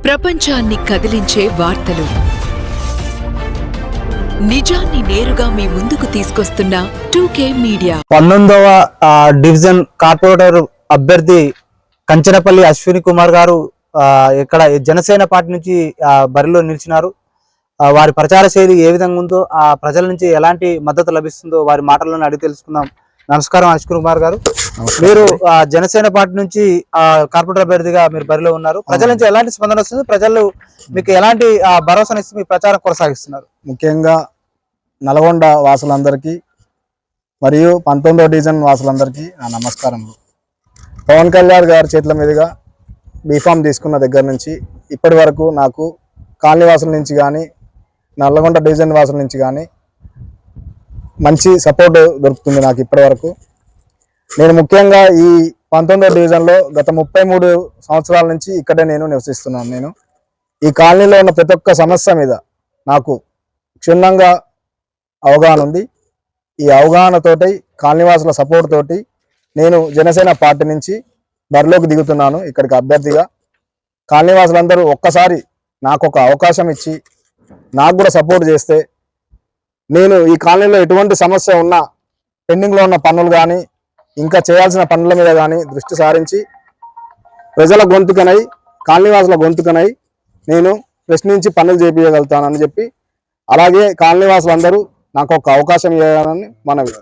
ప్రపంచాన్ని కదిలించే వార్తలు, నిజాన్ని నేరుగా మీ ముందుకు తీసుకొస్తున్న 2K మీడియా. 19వ డివిజన్ కార్పొరేటర్ అభ్యర్థి కంచనపల్లి అశ్విని కుమార్ గారు ఇక్కడ జనసేన పార్టీ నుంచి బరిలో నిలిచినారు. వారి ప్రచార శైలి ఏ విధంగా ఉందో, ఆ ప్రజల నుంచి ఎలాంటి మద్దతు లభిస్తుందో వారి మాటలను అడిగి తెలుసుకుందాం. నమస్కారం అశ్విని కుమార్ గారు, మీరు జనసేన పార్టీ నుంచి కార్పొరేటర్ అభ్యర్థిగా మీరు బరిలో ఉన్నారు. ప్రజల నుంచి ఎలాంటి స్పందన వస్తుంది? ప్రజలు మీకు ఎలాంటి భరోసాను ఇస్తూ మీ ప్రచారం కొనసాగిస్తున్నారు? ముఖ్యంగా నల్గొండ వాసులందరికీ మరియు 19వ డివిజన్ వాసులందరికీ నా నమస్కారములు. పవన్ కళ్యాణ్ గారి చేతుల మీదుగా బీఫామ్ తీసుకున్న దగ్గర నుంచి ఇప్పటి వరకు నాకు కాలనీ వాసుల నుంచి కానీ నల్గొండ డివిజన్ వాసుల నుంచి కానీ మంచి సపోర్ట్ దొరుకుతుంది నాకు ఇప్పటి వరకు. నేను ముఖ్యంగా ఈ 19వ డివిజన్లో గత 33 సంవత్సరాల నుంచి ఇక్కడే నేను నివసిస్తున్నాను. నేను ఈ కాలనీలో ఉన్న ప్రతి ఒక్క సమస్య మీద నాకు క్షుణ్ణంగా అవగాహన ఉంది. ఈ అవగాహనతోటి కాలనీవాసుల సపోర్ట్ తోటి నేను జనసేన పార్టీ నుంచి బరిలోకి దిగుతున్నాను ఇక్కడికి అభ్యర్థిగా. కాలనీవాసులందరూ ఒక్కసారి నాకు ఒక అవకాశం ఇచ్చి నాకు కూడా సపోర్ట్ చేస్తే నేను ఈ కాలనీలో ఎటువంటి సమస్య ఉన్నా, పెండింగ్లో ఉన్న పనులు కానీ ఇంకా చేయాల్సిన పనుల మీద కానీ దృష్టి సారించి ప్రజల గొంతుకనై, కాలనీవాసుల గొంతుకనై నేను ప్రశ్నించి పనులు చేపించగలుగుతానని చెప్పి, అలాగే కాలనీవాసులందరూ నాకు ఒక అవకాశం ఇవ్వాలని మనవి.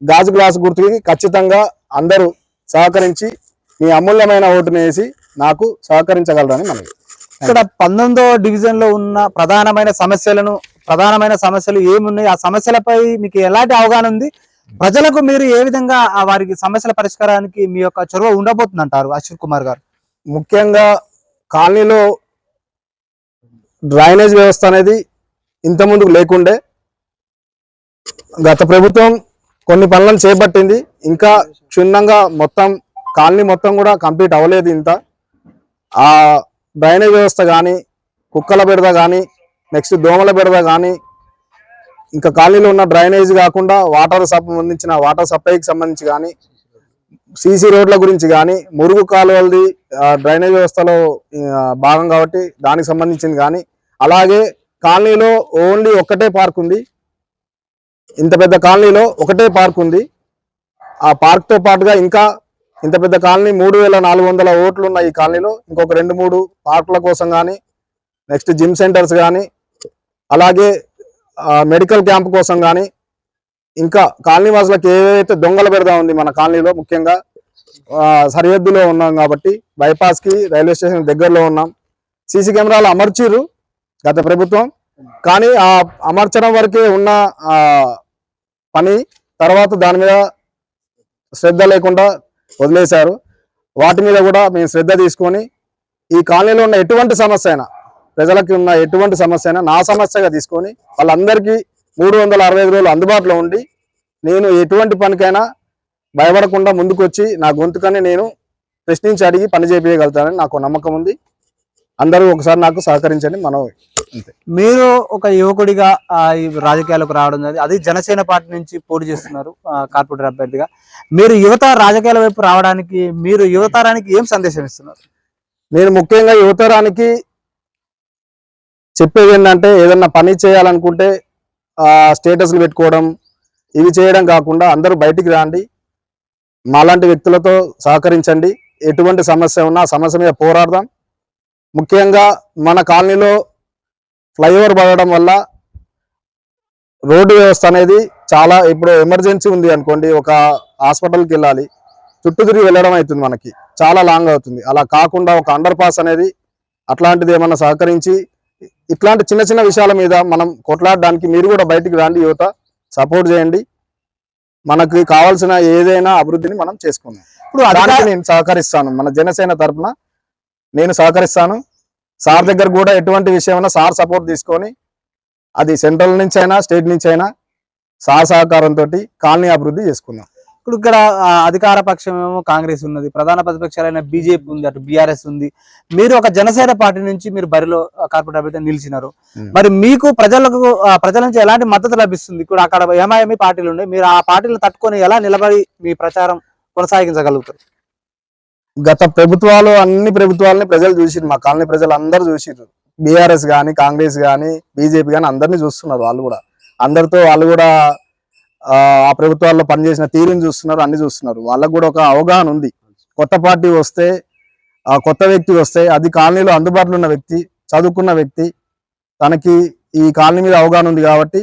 గాజు గ్లాసు గుర్తుకి ఖచ్చితంగా అందరూ సహకరించి మీ అమూల్యమైన ఓటును వేసి నాకు సహకరించగలరని మనవి. ఇక్కడ 19వ డివిజన్ లో ఉన్న ప్రధానమైన సమస్యలు ఏమున్నాయి? ఆ సమస్యలపై మీకు ఎలాంటి అవగాహన ఉంది? ప్రజలకు మీరు ఏ విధంగా వారికి సమస్యల పరిష్కారానికి మీ యొక్క చొరవ ఉండబోతుంది అంటారు అశ్విన్ కుమార్ గారు? ముఖ్యంగా కాలనీలో డ్రైనేజ్ వ్యవస్థ అనేది ఇంత ముందుకు లేకుండే. గత ప్రభుత్వం కొన్ని పనులను చేపట్టింది, ఇంకా క్షుణ్ణంగా మొత్తం కాలనీ మొత్తం కూడా కంప్లీట్ అవ్వలేదు. ఇంత ఆ డ్రైనేజ్ వ్యవస్థ కానీ, కుక్కల బెడద కానీ, నెక్స్ట్ దోమల బెడద కానీ, ఇంకా కాలనీలో ఉన్న డ్రైనేజ్ కాకుండా సంబంధించిన వాటర్ సప్లైకి సంబంధించి కానీ, సీసీ రోడ్ల గురించి కానీ, మురుగు కాలువలది డ్రైనేజ్ వ్యవస్థలో భాగం కాబట్టి దానికి సంబంధించింది కానీ, అలాగే కాలనీలో ఓన్లీ ఒక్కటే పార్క్ ఉంది. ఇంత పెద్ద కాలనీలో ఒకటే పార్క్ ఉంది. ఆ పార్క్తో పాటుగా ఇంకా ఇంత పెద్ద కాలనీ 3400 ఓట్లు ఉన్న ఈ కాలనీలో ఇంకొక 2-3 పార్కుల కోసం కానీ, నెక్స్ట్ జిమ్ సెంటర్స్ కానీ, అలాగే మెడికల్ క్యాంప్ కోసం కానీ, ఇంకా కాలనీ వాసులకు ఏదైతే దొంగల బెడద ఉంది మన కాలనీలో, ముఖ్యంగా సరిహద్దులో ఉన్నాం కాబట్టి బైపాస్కి రైల్వే స్టేషన్ దగ్గరలో ఉన్నాం. సీసీ కెమెరాలు అమర్చిర్రు గత ప్రభుత్వం, కానీ ఆ అమర్చడం వరకే ఉన్న పని, తర్వాత దాని మీద శ్రద్ధ లేకుండా వదిలేశారు. వాటి మీద కూడా మేము శ్రద్ధ తీసుకొని ఈ కాలనీలో ఉన్న ఎటువంటి సమస్య అయినా, ప్రజలకి ఉన్న ఎటువంటి సమస్య అయినా నా సమస్యగా తీసుకొని వాళ్ళందరికీ 365 రోజులు అందుబాటులో ఉండి నేను ఎటువంటి పనికైనా భయపడకుండా ముందుకొచ్చి నా గొంతుకని నేను ప్రశ్నించి అడిగి పని చేయించగలుగుతానని నాకు నమ్మకం ఉంది. అందరూ ఒకసారి నాకు సహకరించండి. మనం అంతే. మీరు ఒక యువకుడిగా ఈ రాజకీయాలకు రావడం జరిగింది, అది జనసేన పార్టీ నుంచి పోటీ చేస్తున్నారు కార్పొరేటర్ అభ్యర్థిగా. మీరు యువత రాజకీయాల వైపు రావడానికి మీరు యువతరానికి ఏం సందేశం ఇస్తున్నారు? నేను ముఖ్యంగా యువతరానికి చెప్పేది ఏంటంటే, ఏదన్నా పని చేయాలనుకుంటే స్టేటస్లు పెట్టుకోవడం ఇవి చేయడం కాకుండా అందరూ బయటికి రాండి, మాలాంటి వ్యక్తులతో సహకరించండి. ఎటువంటి సమస్య ఉన్నా ఆ సమస్య మీద పోరాడదాం. ముఖ్యంగా మన కాలనీలో ఫ్లైఓవర్ పడడం వల్ల రోడ్డు వ్యవస్థ అనేది చాలా, ఇప్పుడు ఎమర్జెన్సీ ఉంది అనుకోండి, ఒక హాస్పిటల్కి వెళ్ళాలి, చుట్టూ తిరిగి వెళ్ళడం అవుతుంది, మనకి చాలా లాంగ్ అవుతుంది. అలా కాకుండా ఒక అండర్ పాస్ అనేది అట్లాంటిది ఏమన్నా సహకరించి ఇట్లాంటి చిన్న చిన్న విషయాల మీద మనం కొట్లాడడానికి మీరు కూడా బయటికి రాండి, యువత సపోర్ట్ చేయండి. మనకి కావాల్సిన ఏదైనా అభివృద్ధిని మనం చేసుకుందాం. ఇప్పుడు దానికి నేను సహకరిస్తాను, మన జనసేన తరఫున నేను సహకరిస్తాను. సార్ దగ్గర కూడా ఎటువంటి విషయమైనా సార్ సపోర్ట్ తీసుకొని, అది సెంట్రల్ నుంచి అయినా స్టేట్ నుంచి అయినా సార్ సహకారంతో కాలనీ అభివృద్ధి చేసుకుందాం. ఇప్పుడు ఇక్కడ అధికార పక్షం ఏమో కాంగ్రెస్ ఉన్నది, ప్రధాన ప్రతిపక్షాలైన బీజేపీ ఉంది, అటు బీఆర్ఎస్ ఉంది. మీరు ఒక జనసేన పార్టీ నుంచి మీరు బరిలో కార్పొరేటర్ అభ్యర్థిగా నిలిచినారు. మరి మీకు ప్రజల నుంచి ఎలాంటి మద్దతు లభిస్తుంది? ఇప్పుడు అక్కడ ఎంఐఎంఈ పార్టీలు ఉన్నాయి, మీరు ఆ పార్టీలు తట్టుకొని ఎలా నిలబడి మీ ప్రచారం కొనసాగించగలుగుతారు? గత ప్రభుత్వాలు అన్ని ప్రభుత్వాలని ప్రజలు చూసిరు, మా కాలనీ ప్రజలు అందరూ చూసిరు. బీఆర్ఎస్ కానీ, కాంగ్రెస్ కానీ, బీజేపీ కానీ అందరినీ చూస్తున్నారు. వాళ్ళు కూడా అందరితో వాళ్ళు కూడా ఆ ప్రభుత్వాల్లో పనిచేసిన తీరుని చూస్తున్నారు, అన్ని చూస్తున్నారు. వాళ్ళకు కూడా ఒక అవగాహన ఉంది. కొత్త పార్టీ వస్తే, కొత్త వ్యక్తి వస్తే, అది కాలనీలో అందుబాటులో ఉన్న వ్యక్తి, చదువుకున్న వ్యక్తి, తనకి ఈ కాలనీ మీద అవగాహన ఉంది కాబట్టి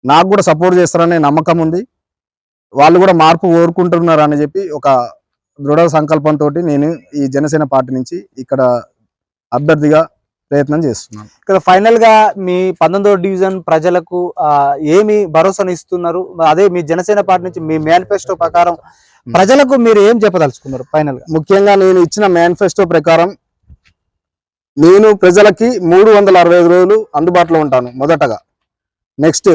నాకు కూడా సపోర్ట్ చేస్తారనే నమ్మకం ఉంది. వాళ్ళు కూడా మార్పు కోరుకుంటున్నారు అని చెప్పి ఒక దృఢ సంకల్పంతో నేను ఈ జనసేన పార్టీ నుంచి ఇక్కడ అభ్యర్థిగా ప్రయత్నం చేస్తున్నాను. ఇక్కడ ఫైనల్ గా మీ 19వ డివిజన్ ప్రజలకు ఏమి భరోసాను ఇస్తున్నారు? అదే మీ జనసేన పార్టీ నుంచి మీ మేనిఫెస్టో ప్రకారం ప్రజలకు మీరు ఏం చెప్పదలుచుకున్నారు? ఫైనల్ గా ముఖ్యంగా నేను ఇచ్చిన మేనిఫెస్టో ప్రకారం నేను ప్రజలకి 365 రోజులు అందుబాటులో ఉంటాను. మొదటగా నెక్స్ట్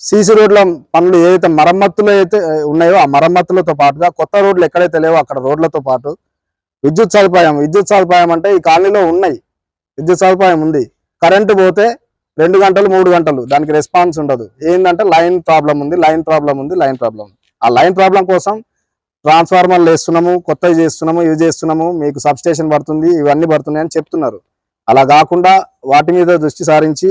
సీసీ రోడ్ల పనులు ఏదైతే మరమ్మతులు అయితే ఉన్నాయో ఆ మరమ్మతులతో పాటుగా కొత్త రోడ్లు ఎక్కడైతే లేవో అక్కడ రోడ్లతో పాటు విద్యుత్ సదుపాయం అంటే ఈ కాలనీలో ఉన్నాయి. విద్యుత్ సదుపాయం ఉంది. కరెంటు పోతే 2 గంటలు 3 గంటలు దానికి రెస్పాన్స్ ఉండదు. ఏంటంటే లైన్ ప్రాబ్లం ఉంది. ఆ లైన్ ప్రాబ్లం కోసం ట్రాన్స్ఫార్మర్లు వేస్తున్నాము, కొత్తవి చేస్తున్నాము, ఇవి చేస్తున్నాము, మీకు సబ్స్టేషన్ పడుతుంది, ఇవన్నీ పడుతున్నాయి అని చెప్తున్నారు. అలా కాకుండా వాటి మీద దృష్టి సారించి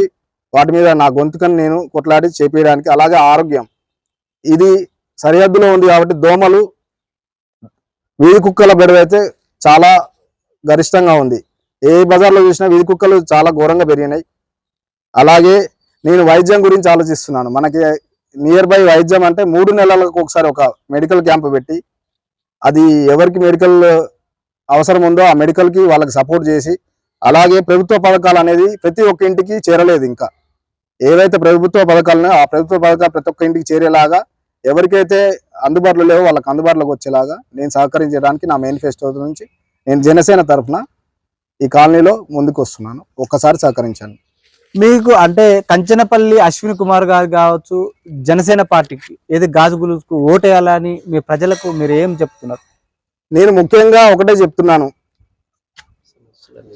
వాటి మీద నా గొంతుకని నేను కొట్లాడి చేపించడానికి, అలాగే ఆరోగ్యం ఇది సరిహద్దులో ఉంది కాబట్టి దోమలు, వీధి కుక్కల బెడదైతే చాలా గరిష్టంగా ఉంది. ఏ బజార్లో చూసినా వీధి కుక్కలు చాలా ఘోరంగా పెరిగినాయి. అలాగే నేను వైద్యం గురించి ఆలోచిస్తున్నాను. మనకి నియర్ బై వైద్యం అంటే 3 నెలలకు ఒకసారి ఒక మెడికల్ క్యాంప్ పెట్టి, అది ఎవరికి మెడికల్ అవసరం ఉందో ఆ మెడికల్కి వాళ్ళకి సపోర్ట్ చేసి, అలాగే ప్రభుత్వ పథకాలు అనేది ప్రతి ఒక్క ఇంటికి చేరలేదు. ఇంకా ఏవైతే ప్రభుత్వ పథకాలున్నాయో ఆ ప్రభుత్వ పథకాలు ప్రతి ఒక్క ఇంటికి చేరేలాగా, ఎవరికైతే అందుబాటులో లేవో వాళ్ళకి అందుబాటులోకి వచ్చేలాగా నేను సహకరించడానికి నా మేనిఫెస్టో నుంచి నేను జనసేన తరఫున ఈ కాలనీలో ముందుకు వస్తున్నాను. ఒక్కసారి సహకరించండి. మీకు అంటే కంచనపల్లి అశ్విని కుమార్ గారు కావచ్చు, జనసేన పార్టీకి ఏది గాజుగులుకు ఓటేయాలని మీ ప్రజలకు మీరు ఏం చెప్తున్నారు? నేను ముఖ్యంగా ఒకటే చెప్తున్నాను,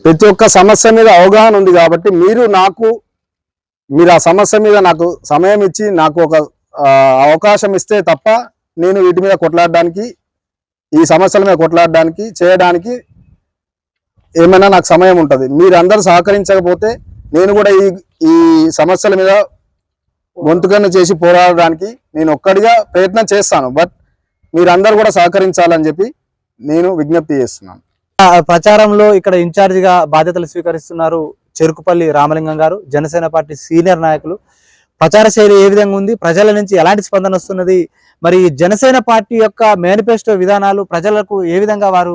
ప్రతి ఒక్క సమస్య మీద అవగాహన ఉంది కాబట్టి మీరు ఆ సమస్య మీద నాకు సమయం ఇచ్చి నాకు ఒక అవకాశం ఇస్తే తప్ప నేను వీటి మీద కొట్లాడడానికి, ఈ సమస్యల మీద కొట్లాడడానికి, చేయడానికి ఏమైనా నాకు సమయం ఉంటుంది. మీరందరూ సహకరించకపోతే నేను కూడా ఈ సమస్యల మీద గొంతుకన్న చేసి పోరాడడానికి నేను ఒక్కడిగా ప్రయత్నం చేస్తాను. బట్ మీరందరూ కూడా సహకరించాలని చెప్పి నేను విజ్ఞప్తి చేస్తున్నాను. ప్రచారంలో ఇక్కడ ఇన్ఛార్జిగా బాధ్యతలు స్వీకరిస్తున్నారు చెరుకుపల్లి రామలింగం గారు, జనసేన పార్టీ సీనియర్ నాయకులు. ప్రచార శైలి ఏ విధంగా ఉంది, ప్రజల నుంచి ఎలాంటి స్పందన వస్తున్నది, మరి జనసేన పార్టీ యొక్క మేనిఫెస్టో విధానాలు ప్రజలకు ఏ విధంగా వారు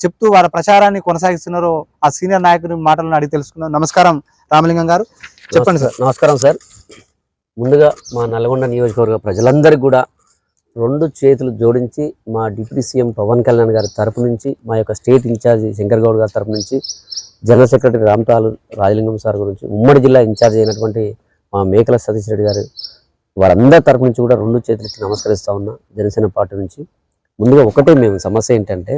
చెప్తూ వారి ప్రచారాన్ని కొనసాగిస్తున్నారో ఆ సీనియర్ నాయకుని మాటలను అడిగి తెలుసుకున్నాం. నమస్కారం రామలింగం గారు, చెప్పండి సార్. నమస్కారం సార్. ముందుగా మా నల్గొండ నియోజకవర్గ ప్రజలందరికీ కూడా 2 చేతులు జోడించి మా డిప్యూటీ సీఎం పవన్ కళ్యాణ్ గారి తరపు నుంచి, మా యొక్క స్టేట్ ఇన్ఛార్జి శంకర్ గౌడ్ గారి తరపు నుంచి, జనరల్ సెక్రటరీ రామతాలు రాజలింగం సార్ గురించి, ఉమ్మడి జిల్లా ఇన్ఛార్జ్ అయినటువంటి మా మేకల సతీష్ రెడ్డి గారు, వారందరి తరపు నుంచి కూడా 2 చేతులు ఇచ్చి నమస్కరిస్తూ ఉన్నా జనసేన పార్టీ నుంచి. ముందుగా ఒకటే మేము సమస్య ఏంటంటే,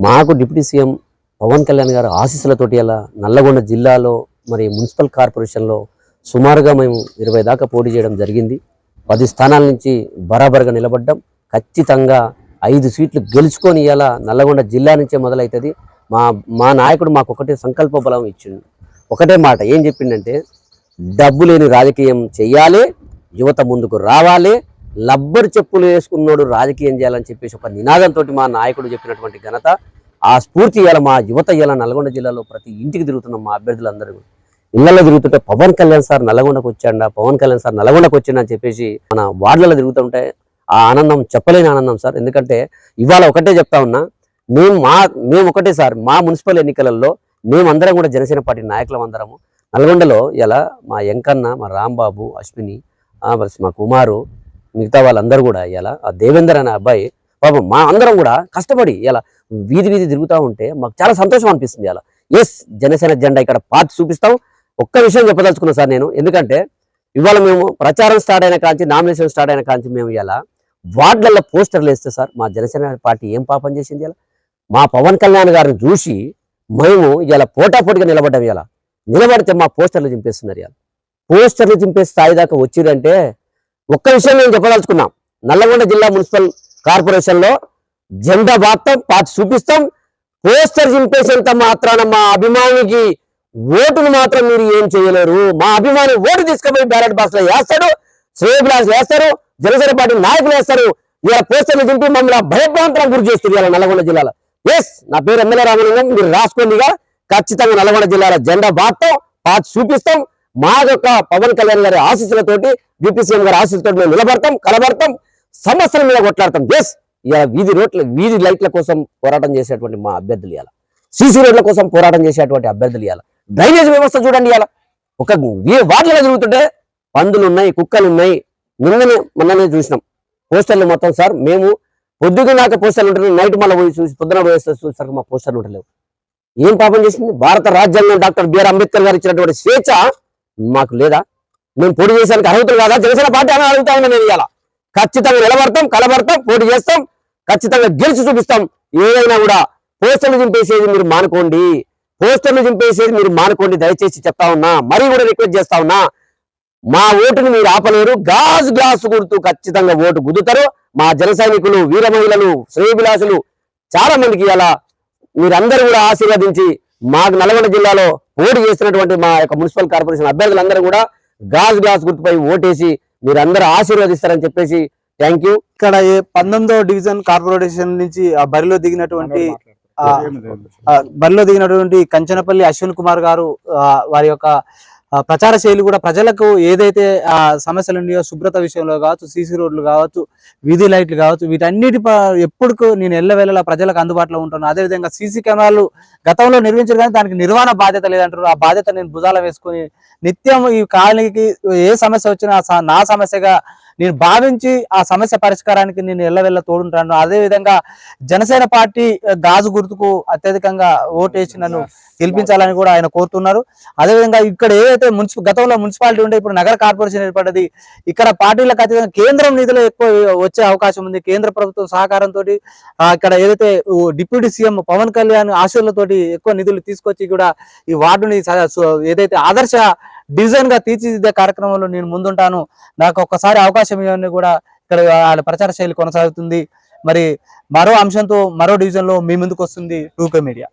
మాకు డిప్యూటీ సీఎం పవన్ కళ్యాణ్ గారు ఆశీస్సులతోటి అలా నల్లగొండ జిల్లాలో మరి మున్సిపల్ కార్పొరేషన్లో సుమారుగా మేము 20 దాకా పోటీ చేయడం జరిగింది. 10 స్థానాల నుంచి బరాబర్గా నిలబడ్డాం. ఖచ్చితంగా 5 సీట్లు గెలుచుకొని ఇలా నల్లగొండ జిల్లా నుంచే మొదలవుతుంది. మా నాయకుడు మాకు ఒకటే సంకల్ప బలం ఇచ్చిండు. ఒకటే మాట ఏం చెప్పిండంటే, డబ్బు లేని రాజకీయం చెయ్యాలి, యువత ముందుకు రావాలి, లబ్బర్ చెప్పులు వేసుకున్నాడు రాజకీయం చేయాలని చెప్పేసి ఒక నినాదంతో మా నాయకుడు చెప్పినటువంటి ఘనత, ఆ స్ఫూర్తి ఇవాళ మా యువత ఇలా నల్గొండ జిల్లాలో ప్రతి ఇంటికి తిరుగుతున్నాం. మా అభ్యర్థులందరూ ఇళ్లలో తిరుగుతుంటే పవన్ కళ్యాణ్ సార్ నల్గొండకు వచ్చాడా, పవన్ కళ్యాణ్ సార్ నల్గొండకు వచ్చిండా అని చెప్పేసి మన వార్డులలో తిరుగుతుంటే ఆ ఆనందం చెప్పలేని ఆనందం సార్. ఎందుకంటే ఇవాళ ఒకటే చెప్తా ఉన్నా, మేము ఒకటే సార్, మా మున్సిపల్ ఎన్నికలలో మేమందరం కూడా జనసేన పార్టీ నాయకులం అందరము నల్గొండలో ఇలా మా ఎంకన్న, మా రాంబాబు, అశ్విని, మా కుమారు, మిగతా వాళ్ళందరూ కూడా ఇలా ఆ దేవేందర్ అనే అబ్బాయి పాపం మా అందరం కూడా కష్టపడి ఇలా వీధి తిరుగుతూ ఉంటే మాకు చాలా సంతోషం అనిపిస్తుంది. ఇలా ఎస్ జనసేన జెండా ఇక్కడ పార్టీ చూపిస్తాం. ఒక్క విషయం చెప్పదలుచుకున్నా సార్ నేను, ఎందుకంటే ఇవాళ మేము ప్రచారం స్టార్ట్ అయిన కాంచి, నామినేషన్ స్టార్ట్ అయిన కాంచి మేము ఇలా వార్డులలో పోస్టర్లు వేస్తే సార్ మా జనసేన పార్టీ ఏం పాపం చేసింది? ఇలా మా పవన్ కళ్యాణ్ గారిని చూసి మేము ఇలా పోటాపోటీగా నిలబడ్డాం. ఇలా నిలబడితే మా పోస్టర్లు చింపేస్తున్నారు. ఇలా పోస్టర్లు చింపే స్థాయి దాకా వచ్చిరంటే ఒక్క విషయం మేము చెప్పదలుచుకున్నాం. నల్లగొండ జిల్లా మున్సిపల్ కార్పొరేషన్లో జెండా బాత్తాం, పాతి చూపిస్తాం. పోస్టర్ చింపేసేంత మాత్రాన మా అభిమానికి ఓటును మాత్రం మీరు ఏం చేయలేరు. మా అభిమాని ఓటు తీసుకుపోయి బ్యాలెట్ బాక్స్ లో వేస్తాడు, శ్రేయభిలాష్ వేస్తారు, జనసేన పార్టీ నాయకులు వేస్తారు. ఇలా పోస్టర్లు చింపి మమ్మల్ని భయభ్రాంతరం గురి చేస్తుంది ఇలా నల్గొండ జిల్లాలో. ఎస్, నా పేరు ఎమ్మెల్యే రామలింగం, మీరు రాసుకోండిగా. ఖచ్చితంగా నల్గొండ జిల్లాలో జెండా బాత్తాం, పాతి చూపిస్తాం. మా యొక్క పవన్ కళ్యాణ్ గారి ఆశీస్సులతోటి, డిప్యూటీ సీఎం గారి ఆశీస్సులతో మేము నిలబడతాం, కలబడతాం, సమస్యల మీద కొట్లాడతాం. ఎస్, ఇలా వీధి లైట్ల కోసం పోరాటం చేసేటువంటి మా అభ్యర్థులు ఇవ్వాలి, సీసీ రోడ్ల కోసం పోరాటం చేసేటువంటి అభ్యర్థులు ఇవ్వాలి. డ్రైనేజ్ వ్యవస్థ చూడండి, ఇవాళ ఒక వాటిలో జరుగుతుంటే పందులు ఉన్నాయి, కుక్కలు ఉన్నాయి. మొన్ననే చూసినాం పోస్టర్లు మొత్తం. సార్ మేము పొద్దుగునాక పోస్టర్లు ఉంటున్నాయి, నైట్ మళ్ళీ పోయి చూసి పొద్దున పోయేస్తే చూసరికి మా పోస్టర్లు ఉంటలేవు. ఏం పాపం చేసింది? భారత రాజ్యాంగం డాక్టర్ బిఆర్ అంబేద్కర్ గారు ఇచ్చినటువంటి స్వేచ్ఛ మాకు లేదా? మేము పోటీ చేసానికి అర్హతలు కాదా? జనసేన పార్టీ అని అడుగుతా ఉన్నా నేను. ఇవాళ ఖచ్చితంగా నిలబడతాం, కలబడతాం, పోటీ చేస్తాం, ఖచ్చితంగా గెలిచి చూపిస్తాం. ఏదైనా కూడా పోస్టర్లు చింపేసేది మీరు మానుకోండి, దయచేసి చెప్తా ఉన్నా, మరీ కూడా రిక్వెస్ట్ చేస్తా ఉన్నా. మా ఓటుని మీరు ఆపలేరు. గ్లాసు గుర్తు ఖచ్చితంగా ఓటు గుద్దుతారు. మా జన సైనికులు, వీర మహిళలు, శ్రేయభిలాషులు చాలా మందికి ఇలా మీరందరూ కూడా ఆశీర్వదించి మాకు నల్గొండ జిల్లాలో పోటీ చేస్తున్నటువంటి మా యొక్క మున్సిపల్ కార్పొరేషన్ అభ్యర్థులందరూ కూడా గ్లాస్ గుర్తుపై ఓటేసి మీరందరూ ఆశీర్వదిస్తారని చెప్పేసి థ్యాంక్ యూ. ఇక్కడ 19వ డివిజన్ కార్పొరేషన్ నుంచి బరిలో దిగినటువంటి కంచనపల్లి అశ్విన్ కుమార్ గారు వారి యొక్క ప్రచార శైలి కూడా ప్రజలకు ఏదైతే సమస్యలు ఉన్నాయో, శుభ్రత విషయంలో కావచ్చు, సీసీ రోడ్లు కావచ్చు, వీధి లైట్లు కావచ్చు, వీటన్నిటి ఎప్పుడు నేను ఎల్లవేళలా ప్రజలకు అందుబాటులో ఉంటాను. అదేవిధంగా సీసీ కెమెరాలు గతంలో నిర్మించారు కానీ దానికి నిర్వహణ బాధ్యత లేదంటారు. ఆ బాధ్యత నేను భుజాల వేసుకొని నిత్యం ఈ కాలనీకి ఏ సమస్య వచ్చినా నా సమస్యగా నేను భావించి ఆ సమస్య పరిష్కారానికి నేను ఎల్లవెల్ల తోడుంటాను. అదేవిధంగా జనసేన పార్టీ గాజు గుర్తుకు అత్యధికంగా ఓటేసి నన్ను గెలిపించాలని కూడా ఆయన కోరుతున్నారు. అదేవిధంగా ఇక్కడ ఏదైతే గతంలో మున్సిపాలిటీ ఉండే ఇప్పుడు నగర కార్పొరేషన్ ఏర్పడ్డది. ఇక్కడ పార్టీలకు అత్యధికంగా కేంద్రం నిధులు ఎక్కువ వచ్చే అవకాశం ఉంది. కేంద్ర ప్రభుత్వం సహకారంతో ఇక్కడ ఏదైతే డిప్యూటీ సీఎం పవన్ కళ్యాణ్ ఆశీర్లతోటి ఎక్కువ నిధులు తీసుకొచ్చి కూడా ఈ వార్డుని ఏదైతే ఆదర్శ డివిజన్ గా తీర్చిదిద్దే కార్యక్రమంలో నేను ముందుంటాను. నాకు ఒక్కసారి అవకాశం ఇవన్నీ కూడా ఇక్కడ వాళ్ళ ప్రచార శైలి కొనసాగుతుంది. మరి మరో అంశంతో మరో డివిజన్ లో మీ ముందుకు వస్తుంది 2K మీడియా.